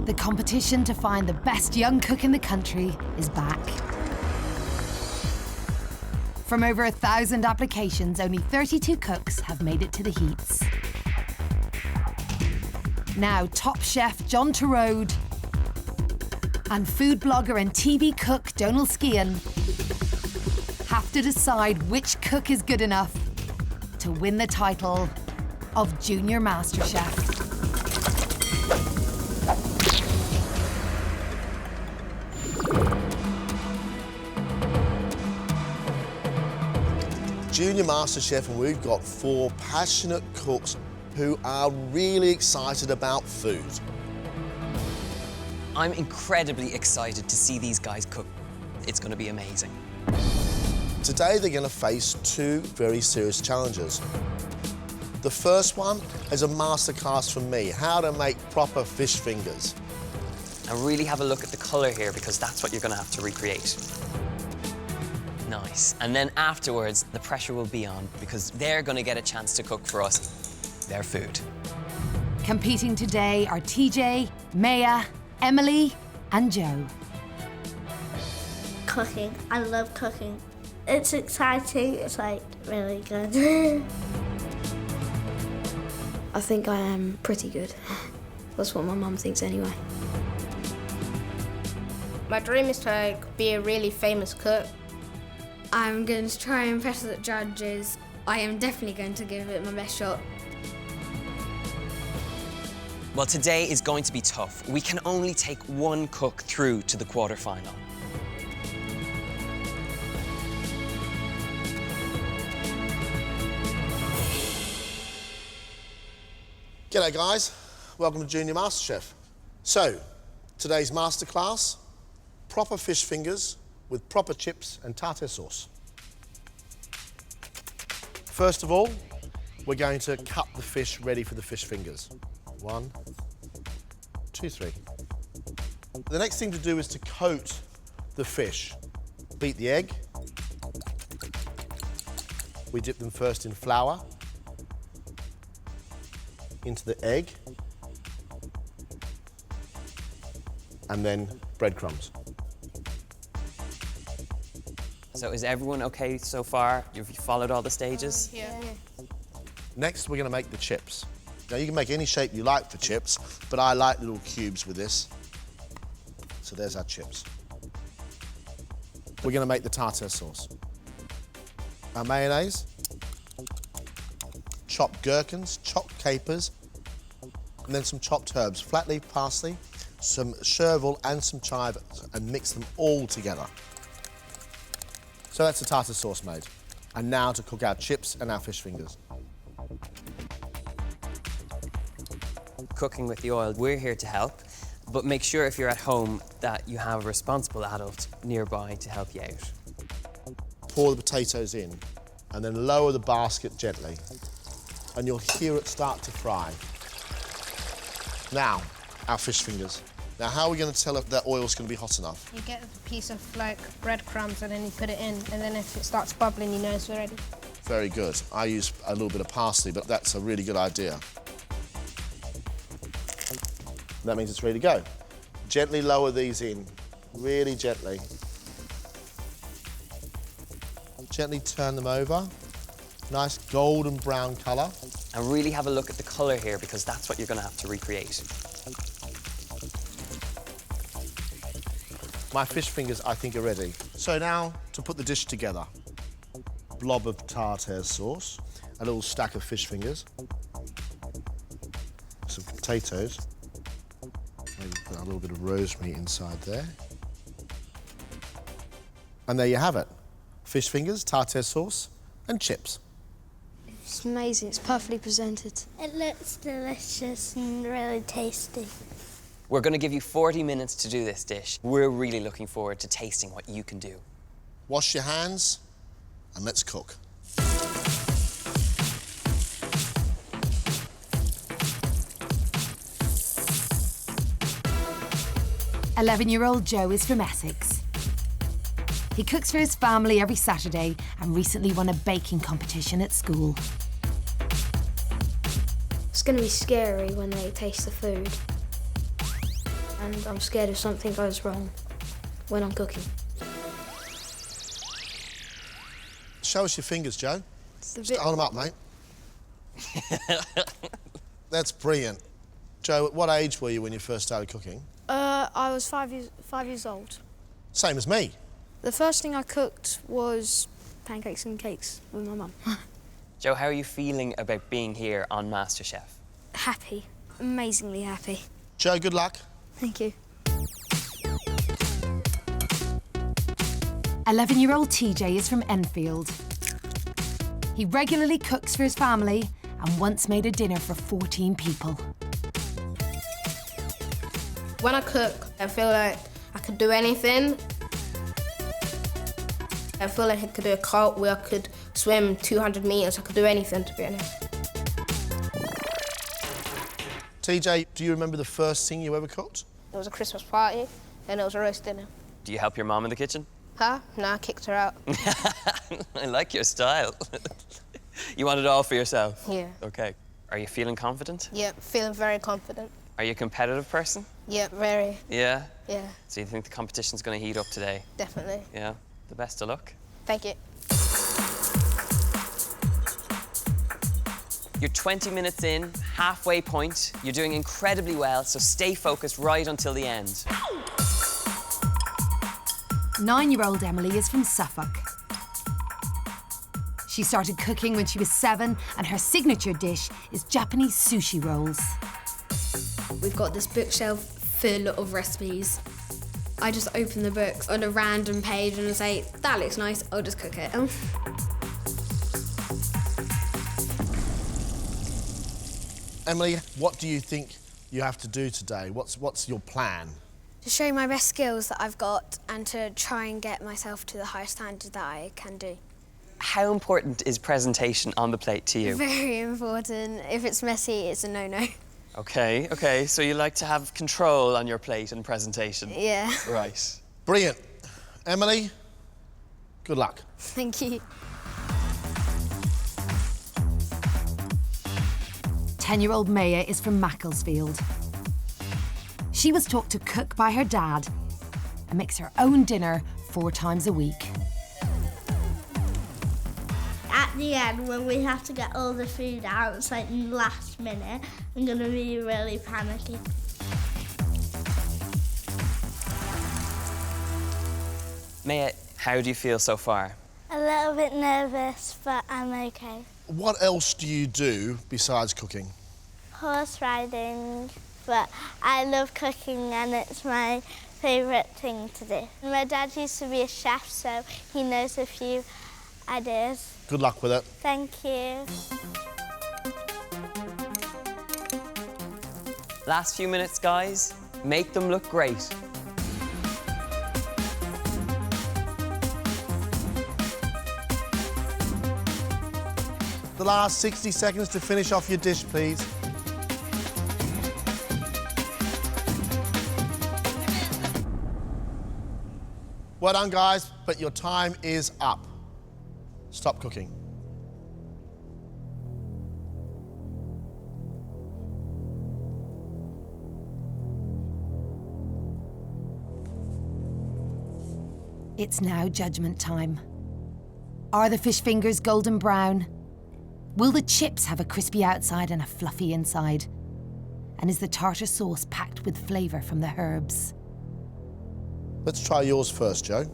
The competition to find the best young cook in the country is back. From over 1,000 applications, only 32 cooks have made it to the heats. Now, top chef John Torode and food blogger and TV cook Donald Skean have to decide which cook is good enough to win the title of Junior MasterChef. Junior MasterChef, and we've got 4 passionate cooks who are really excited about food. I'm incredibly excited to see these guys cook. It's going to be amazing. Today they're going to face 2 very serious challenges. The first one is a masterclass from me, how to make proper fish fingers. And really have a look at the colour here, because that's what you're going to have to recreate. Nice. And then afterwards, the pressure will be on, because they're going to get a chance to cook for us their food. Competing today are TJ, Maya, Emily and Joe. Cooking. I love cooking. It's exciting. It's like really good. I think I am pretty good. That's what my mum thinks anyway. My dream is to be a really famous cook. I'm going to try and impress the judges. I am definitely going to give it my best shot. Well, today is going to be tough. We can only take 1 cook through to the quarter-final. G'day guys, welcome to Junior MasterChef. So, today's masterclass, proper fish fingers with proper chips and tartare sauce. First of all, we're going to cut the fish ready for the fish fingers. 1, 2, 3. The next thing to do is to coat the fish. Beat the egg. We dip them first in flour, into the egg, and then breadcrumbs. So is everyone okay so far? You've followed all the stages? Yeah. Next, we're going to make the chips. Now, you can make any shape you like for chips, but I like little cubes with this. So there's our chips. We're going to make the tartare sauce. Our mayonnaise, chopped gherkins, chopped capers, and then some chopped herbs, flat leaf parsley, some chervil and some chive, and mix them all together. So that's the tartare sauce made. And now to cook our chips and our fish fingers. Cooking with the oil, we're here to help, but make sure if you're at home that you have a responsible adult nearby to help you out. Pour the potatoes in, and then lower the basket gently, and you'll hear it start to fry. Now, our fish fingers. Now, how are we going to tell if that oil's going to be hot enough? You get a piece of like breadcrumbs and then you put it in, and then if it starts bubbling, you know it's ready. Very good. I use a little bit of parsley, but that's a really good idea. That means it's ready to go. Gently lower these in, really gently. Gently turn them over. Nice golden brown colour. And really have a look at the colour here, because that's what you're going to have to recreate. My fish fingers, I think, are ready. So now, to put the dish together. Blob of tartare sauce, a little stack of fish fingers, some potatoes, maybe put a little bit of rosemary inside there. And there you have it. Fish fingers, tartare sauce, and chips. It's amazing, it's perfectly presented. It looks delicious and really tasty. We're going to give you 40 minutes to do this dish. We're really looking forward to tasting what you can do. Wash your hands, and let's cook. "11-year-old Joe is from Essex. He cooks for his family every Saturday and recently won a baking competition at school. It's going to be scary when they taste the food. and I'm scared if something goes wrong when I'm cooking. Show us your fingers, Joe. It's a Just bit... hold them up, mate. That's brilliant. Joe, at what age were you when you first started cooking? I was five years old. Same as me. The first thing I cooked was pancakes and cakes with my mum. Joe, how are you feeling about being here on MasterChef? Happy, amazingly happy. Joe, good luck. Thank you. 11-year-old TJ is from Enfield. He regularly cooks for his family and once made a dinner for 14 people. When I cook, I feel like I could do anything. I feel like I could do a cartwheel, I could swim 200 metres, I could do anything, to be honest. TJ, do you remember the first thing you ever cooked? It was a Christmas party, and it was a roast dinner. Do you help your mom in the kitchen? Huh? No, I kicked her out. I like your style. You want it all for yourself? Yeah. OK. Are you feeling confident? Yeah, feeling very confident. Are you a competitive person? Yeah, very. Yeah? Yeah, So you think the competition's going to heat up today? definitely. Yeah? The best of luck. Thank you. You're 20 minutes in, halfway point. You're doing incredibly well, so stay focused right until the end. 9-year-old Emily is from Suffolk. She started cooking when she was 7 and her signature dish is Japanese sushi rolls. We've got this bookshelf full of recipes. I just open the books on a random page and say, that looks nice, I'll just cook it. Emily, what do you think you have to do today? What's your plan? To show my best skills that I've got and to try and get myself to the highest standard that I can do. How important is presentation on the plate to you? Very important. If it's messy, it's a no-no. OK, OK, so you like to have control on your plate and presentation? Yeah. Right. Brilliant. Emily, good luck. Thank you. 10-year-old Maya is from Macclesfield. She was taught to cook by her dad and makes her own dinner 4 times a week. At the end, when we have to get all the food out, it's like last minute, I'm gonna be really panicky. Maya, how do you feel so far? A little bit nervous, but I'm okay. What else do you do besides cooking? Horse riding, but I love cooking and it's my favourite thing to do. My dad used to be a chef, so he knows a few ideas. Good luck with it. Thank you. Last few minutes, guys. Make them look great. The last 60 seconds to finish off your dish, please. Well done, guys, but your time is up. Stop cooking. It's now judgment time. Are the fish fingers golden brown? Will the chips have a crispy outside and a fluffy inside? And is the tartar sauce packed with flavour from the herbs? Let's try yours first, Joe.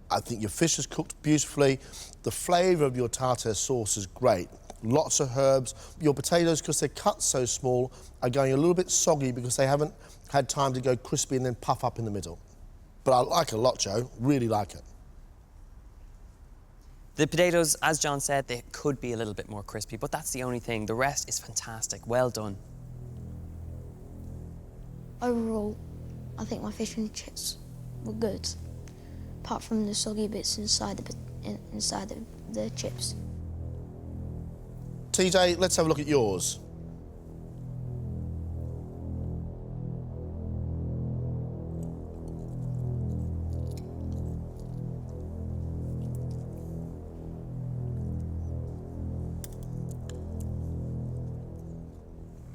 I think your fish is cooked beautifully. The flavour of your tartare sauce is great. Lots of herbs. Your potatoes, because they're cut so small, are going a little bit soggy because they haven't had time to go crispy and then puff up in the middle. But I like it a lot, Joe. Really like it. The potatoes, as John said, they could be a little bit more crispy, but that's the only thing. The rest is fantastic. Well done. Overall, I think my fish and chips were good, apart from the soggy bits inside the chips. TJ, let's have a look at yours.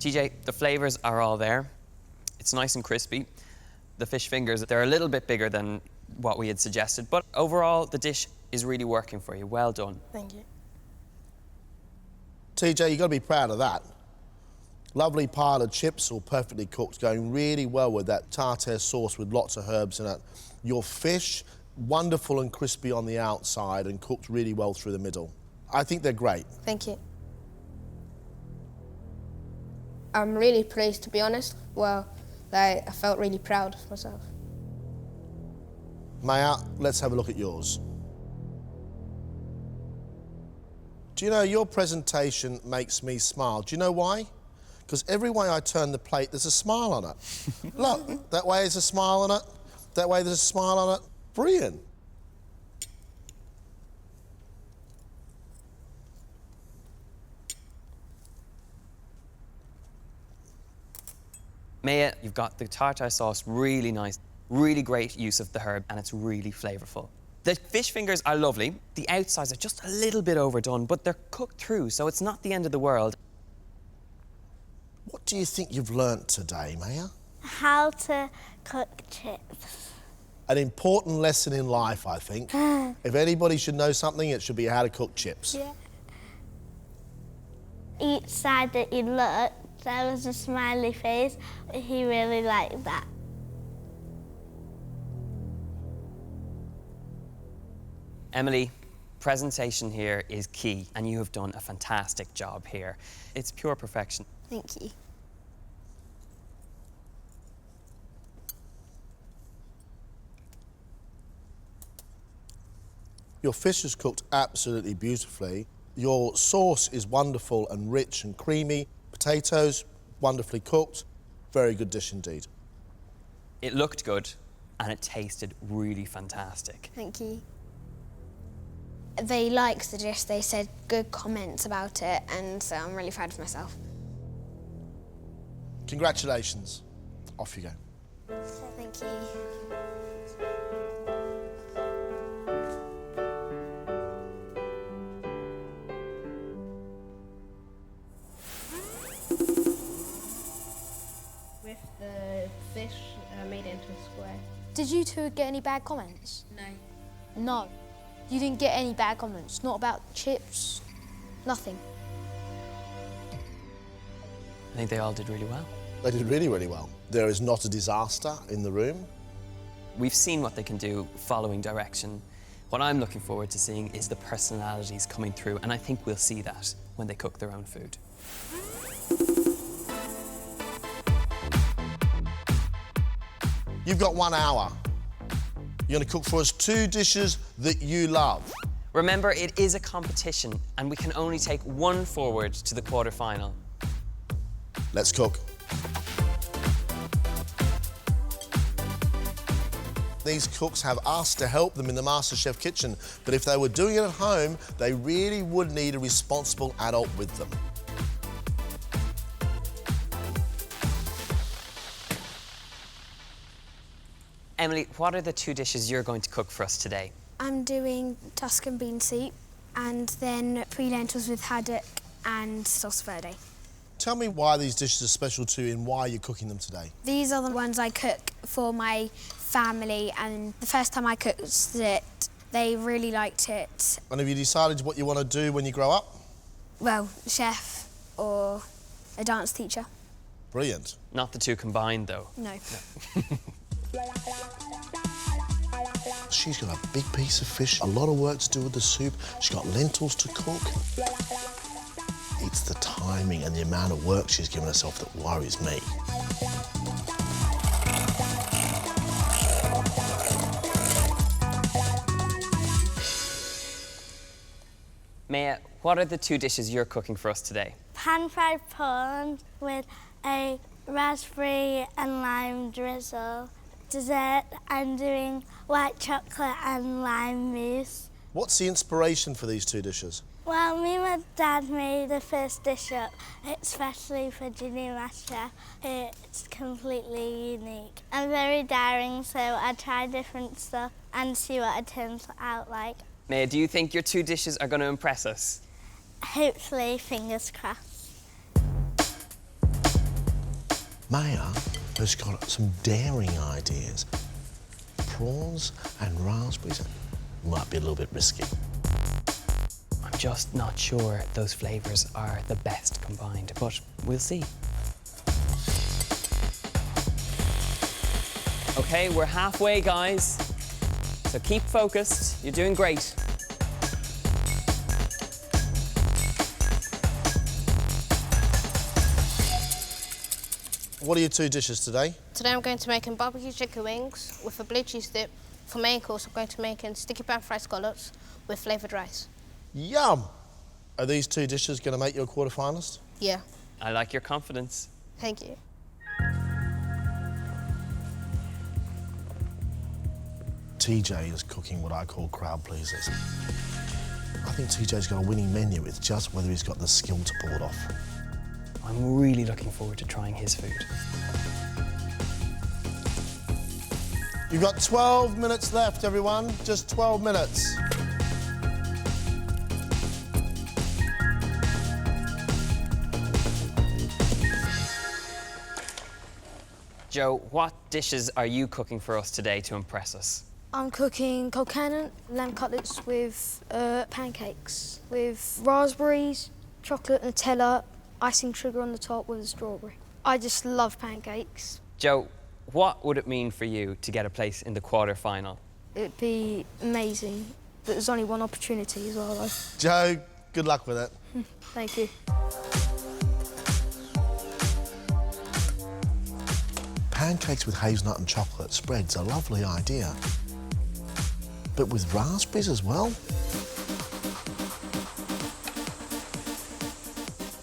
TJ, the flavours are all there. It's nice and crispy. The fish fingers, they're a little bit bigger than what we had suggested, but overall, the dish is really working for you. Well done. Thank you. TJ, you've got to be proud of that. Lovely pile of chips, all perfectly cooked, going really well with that tartare sauce with lots of herbs in it. Your fish, wonderful and crispy on the outside and cooked really well through the middle. I think they're great. Thank you. I'm really pleased, to be honest. Well, I felt really proud of myself. Maya, let's have a look at yours. Do you know, your presentation makes me smile. Do you know why? Because every way I turn the plate, there's a smile on it. Look, that way there's a smile on it. That way there's a smile on it. Brilliant. Maya, you've got the tartare sauce really nice, really great use of the herb, and it's really flavourful. The fish fingers are lovely. The outsides are just a little bit overdone, but they're cooked through, so it's not the end of the world. What do you think you've learnt today, Maya? How to cook chips. An important lesson in life, I think. If anybody should know something, it should be how to cook chips. Yeah. Each side that you looked, there was a smiley face. He really liked that. Emily, presentation here is key, and you have done a fantastic job here. It's pure perfection. Thank you. Your fish is cooked absolutely beautifully. Your sauce is wonderful and rich and creamy. Potatoes, wonderfully cooked. Very good dish indeed. It looked good, and it tasted really fantastic. Thank you. They liked the dish, they said good comments about it, and so I'm really proud of myself. Congratulations. Off you go. Thank you. With the fish made into a square. Did you two get any bad comments? No. No. You didn't get any bad comments? Not about chips? Nothing? I think they all did really well. They did really, really well. There is not a disaster in the room. We've seen what they can do following direction. What I'm looking forward to seeing is the personalities coming through, and I think we'll see that when they cook their own food. You've got 1 hour. You're going to cook for us 2 dishes that you love. Remember, it is a competition, and we can only take one forward to the quarter-final. Let's cook. These cooks have us to help them in the MasterChef kitchen, but if they were doing it at home, they really would need a responsible adult with them. Emily, what are the 2 dishes you're going to cook for us today? I'm doing Tuscan bean soup and then pre-lentils with haddock and sauce verde. Tell me why these dishes are special to you and why you're cooking them today. These are the ones I cook for my family, and the first time I cooked it, they really liked it. And have you decided what you want to do when you grow up? Well, chef or a dance teacher. Brilliant. Not the 2 combined, though. No. She's got a big piece of fish, a lot of work to do with the soup. She's got lentils to cook. It's the timing and the amount of work she's given herself that worries me. Maya, what are the 2 dishes you're cooking for us today? Pan-fried prawns with a raspberry and lime drizzle. Dessert, I'm doing white chocolate and lime mousse. What's the inspiration for these 2 dishes? Well, me and my dad made the first dish up, especially for Junior MasterChef. It's completely unique. I'm very daring, so I try different stuff and see what it turns out like. Maya, do you think your 2 dishes are going to impress us? Hopefully, fingers crossed. Maya has got some daring ideas. Prawns and raspberries might be a little bit risky. I'm just not sure those flavours are the best combined, but we'll see. Okay, we're halfway, guys. So keep focused. You're doing great. What are your two dishes today? Today I'm going to make barbecue chicken wings with a blue cheese dip. For main course, I'm going to make sticky pan fried scallops with flavoured rice. Yum! Are these two dishes going to make you a quarter-finalist? Yeah, I like your confidence. thank you. TJ is cooking what I call crowd pleasers. I think TJ's got a winning menu. It's just whether he's got the skill to pull it off. I'm really looking forward to trying his food. You've got 12 minutes left, everyone. Just 12 minutes. Joe, what dishes are you cooking for us today to impress us? I'm cooking colcannon, lamb cutlets with pancakes, with raspberries, chocolate, Nutella, icing sugar on the top with a strawberry. I just love pancakes. Joe, what would it mean for you to get a place in the quarter-final? It'd be amazing, but there's only one opportunity as well, though. Joe, good luck with it. Thank you. Pancakes with hazelnut and chocolate spread's a lovely idea. But with raspberries as well?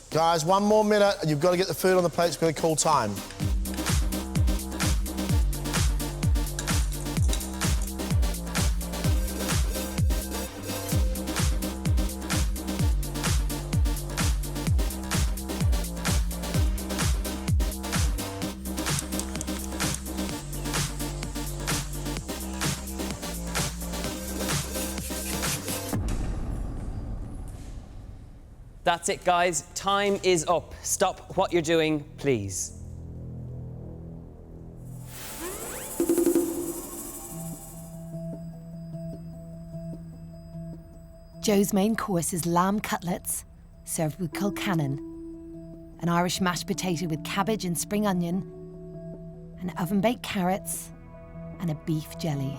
Guys, 1 more minute and you've got to get the food on the plate. It's going to call time. That's it, guys. Time is up. Stop what you're doing, please. Joe's main course is lamb cutlets, served with colcannon, an Irish mashed potato with cabbage and spring onion, and oven-baked carrots, and a beef jelly.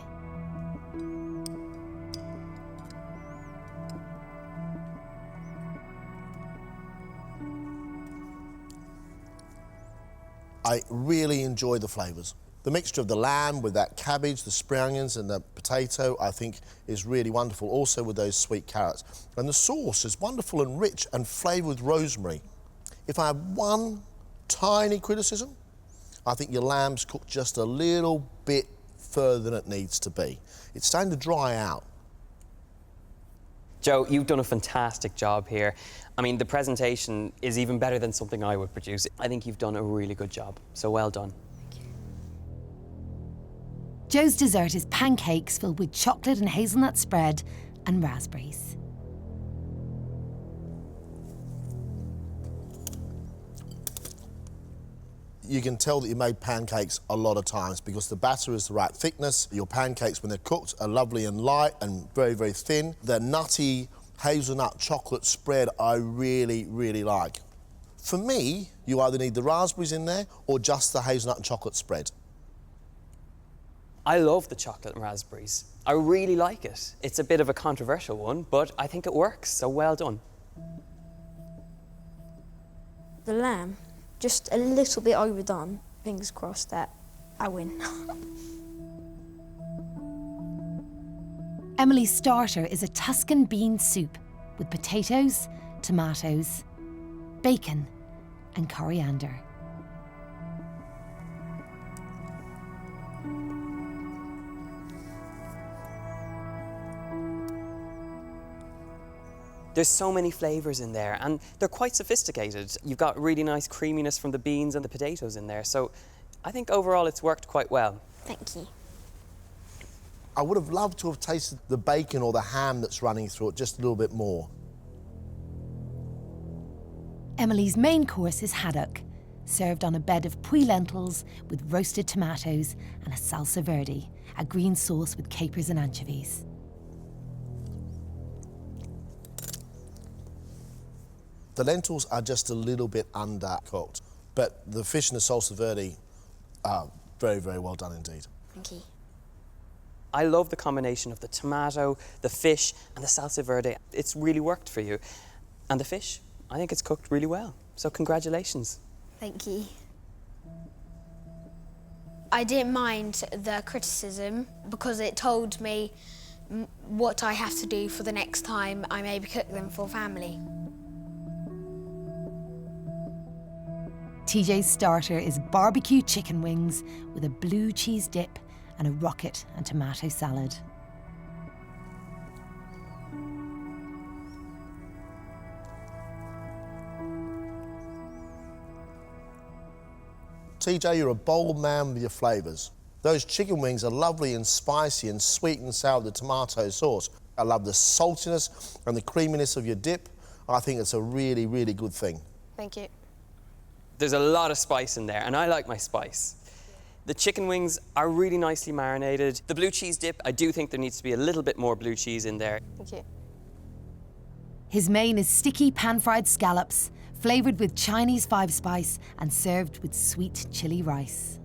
I really enjoy the flavours. The mixture of the lamb with that cabbage, the spring onions and the potato, I think is really wonderful, also with those sweet carrots. And the sauce is wonderful and rich and flavoured with rosemary. If I have one tiny criticism, I think your lamb's cooked just a little bit further than it needs to be. It's starting to dry out. Joe, you've done a fantastic job here. I mean, the presentation is even better than something I would produce. I think you've done a really good job, so well done. Joe's dessert is pancakes filled with chocolate and hazelnut spread and raspberries. You can tell that you made pancakes a lot of times because the batter is the right thickness. Your pancakes, when they're cooked, are lovely and light and very, very thin. The nutty hazelnut chocolate spread I really, really like. For me, you either need the raspberries in there or just the hazelnut and chocolate spread. I love the chocolate and raspberries. I really like it. It's a bit of a controversial one, but I think it works, so well done. The lamb, just a little bit overdone. Fingers crossed that I win. Emily's starter is a Tuscan bean soup with potatoes, tomatoes, bacon and coriander. There's so many flavours in there, and they're quite sophisticated. You've got really nice creaminess from the beans and the potatoes in there, so I think overall it's worked quite well. Thank you. I would have loved to have tasted the bacon or the ham that's running through it just a little bit more. Emily's main course is haddock, served on a bed of pui lentils with roasted tomatoes and a salsa verde, a green sauce with capers and anchovies. The lentils are just a little bit undercooked, but the fish and the salsa verde are very, very well done indeed. Thank you. I love the combination of the tomato, the fish, and the salsa verde. It's really worked for you. And the fish, I think it's cooked really well. So congratulations. Thank you. I didn't mind the criticism because it told me what I have to do for the next time I maybe cook them for family. TJ's starter is barbecue chicken wings with a blue cheese dip and a rocket and tomato salad. TJ, you're a bold man with your flavours. Those chicken wings are lovely and spicy and sweet and sour with the tomato sauce. I love the saltiness and the creaminess of your dip. I think it's a really, really good thing. Thank you. There's a lot of spice in there, and I like my spice. The chicken wings are really nicely marinated. The blue cheese dip, I do think there needs to be a little bit more blue cheese in there. Thank you. His main is sticky pan-fried scallops, flavoured with Chinese 5-spice and served with sweet chilli rice.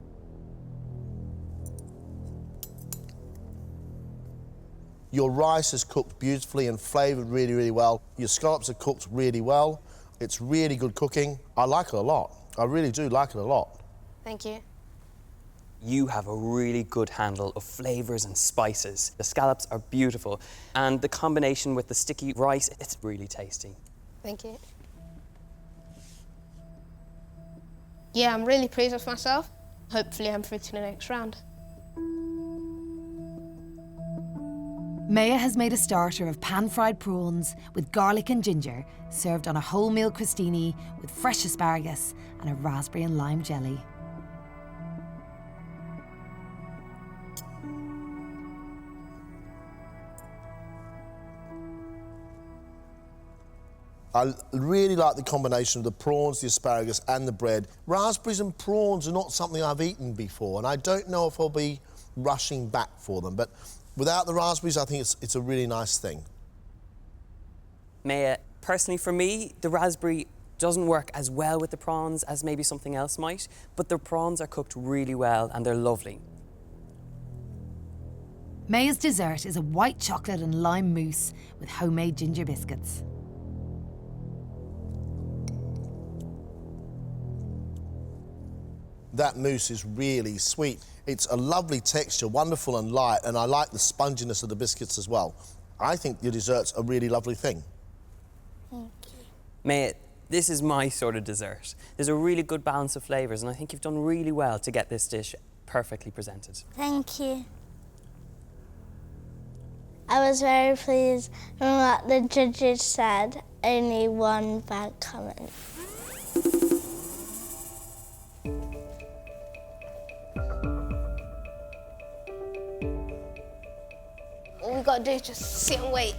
Your rice is cooked beautifully and flavoured really, really well. Your scallops are cooked really well. It's really good cooking. I like it a lot. I really do like it a lot. Thank you. You have a really good handle of flavours and spices. The scallops are beautiful, and the combination with the sticky rice, it's really tasty. Thank you. Yeah, I'm really pleased with myself. Hopefully I'm through to the next round. Maya has made a starter of pan-fried prawns with garlic and ginger, served on a wholemeal crostini with fresh asparagus and a raspberry and lime jelly. I really like the combination of the prawns, the asparagus and the bread. Raspberries and prawns are not something I've eaten before, and I don't know if I'll be rushing back for them, but without the raspberries, I think it's a really nice thing. Maya, personally for me, the raspberry doesn't work as well with the prawns as maybe something else might, but the prawns are cooked really well and they're lovely. Maya's dessert is a white chocolate and lime mousse with homemade ginger biscuits. That mousse is really sweet. It's a lovely texture, wonderful and light, and I like the sponginess of the biscuits as well. I think your dessert's a really lovely thing. Thank you. Maya, this is my sort of dessert. There's a really good balance of flavours, and I think you've done really well to get this dish perfectly presented. Thank you. I was very pleased with what the judges said. Only one bad comment. All we gotta do is just sit and wait.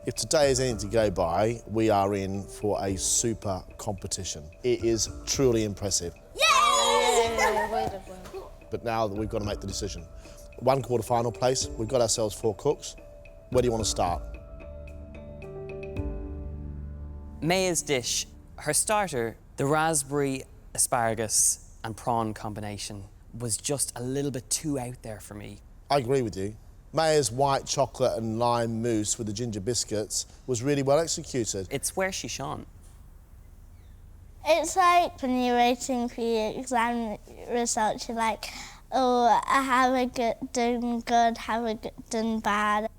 If today is anything to go by, we are in for a super competition. It is truly impressive. But now that we've got to make the decision. One quarter-final place, we've got ourselves 4 cooks. Where do you want to start? Maya's dish, her starter, the raspberry, asparagus and prawn combination was just a little bit too out there for me. I agree with you. Maya's white chocolate and lime mousse with the ginger biscuits was really well executed. It's where she shone. It's like when you're waiting for your exam results, you're like, oh, I haven't done good, haven't done bad.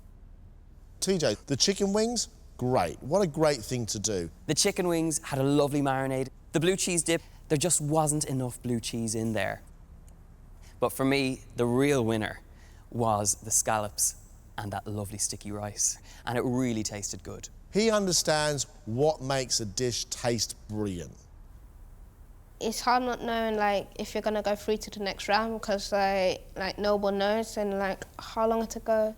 TJ, the chicken wings, great. What a great thing to do. The chicken wings had a lovely marinade. The blue cheese dip, there just wasn't enough blue cheese in there. But for me, the real winner was the scallops and that lovely sticky rice. And it really tasted good. He understands what makes a dish taste brilliant. It's hard not knowing if you're gonna go through to the next round because no one knows and how long to go.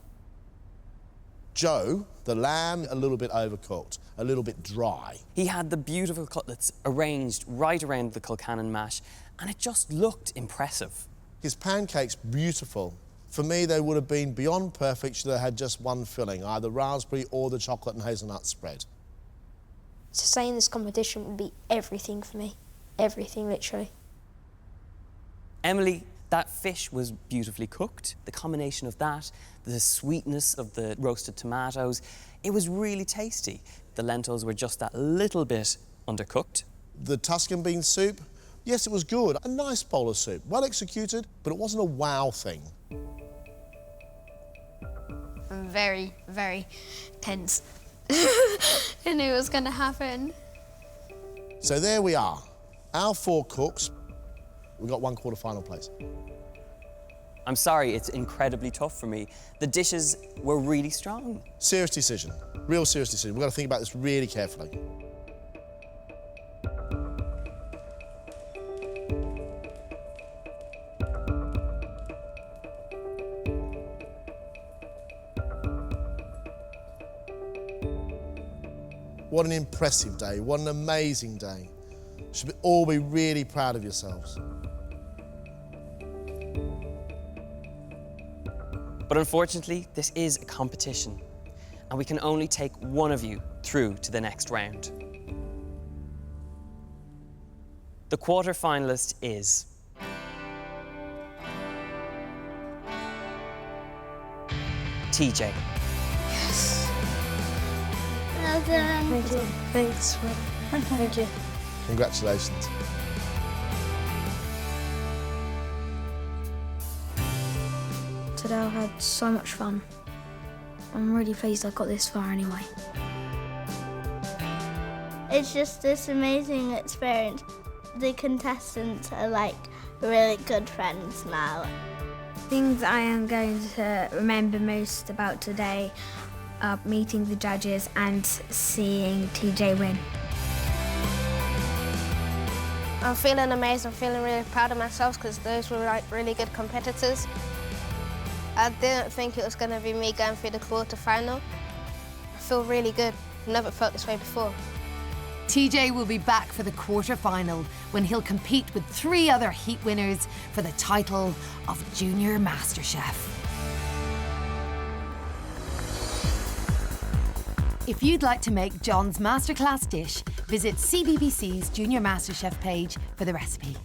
Joe, the lamb, a little bit overcooked, a little bit dry. He had the beautiful cutlets arranged right around the Kilcannon mash, and it just looked impressive. His pancakes, beautiful. For me, they would have been beyond perfect should they had just one filling, either raspberry or the chocolate and hazelnut spread. To stay in this competition would be everything for me. Everything, literally. Emily, that fish was beautifully cooked. The combination of that, the sweetness of the roasted tomatoes, it was really tasty. The lentils were just that little bit undercooked. The Tuscan bean soup, yes, it was good. A nice bowl of soup, well executed, but it wasn't a wow thing. I'm very, very tense. I knew it was going to happen. So there we are. Our 4 cooks, we got 1 quarter-final place. I'm sorry, it's incredibly tough for me. The dishes were really strong. Serious decision, real serious decision. We've got to think about this really carefully. What an impressive day, what an amazing day. You should all be really proud of yourselves. But unfortunately, this is a competition, and we can only take one of you through to the next round. The quarter-finalist is... TJ. Well done. Thank you. Thanks. Thank you. Congratulations. Today I've had so much fun. I'm really pleased I got this far anyway. It's just this amazing experience. The contestants are like really good friends now. Things I am going to remember most about today are meeting the judges and seeing TJ win. I'm feeling amazing, I'm feeling really proud of myself because those were like really good competitors. I didn't think it was going to be me going through the quarter-final. I feel really good. I've never felt this way before. TJ will be back for the quarter-final when he'll compete with 3 other heat winners for the title of Junior MasterChef. If you'd like to make John's Masterclass dish, visit CBBC's Junior MasterChef page for the recipe.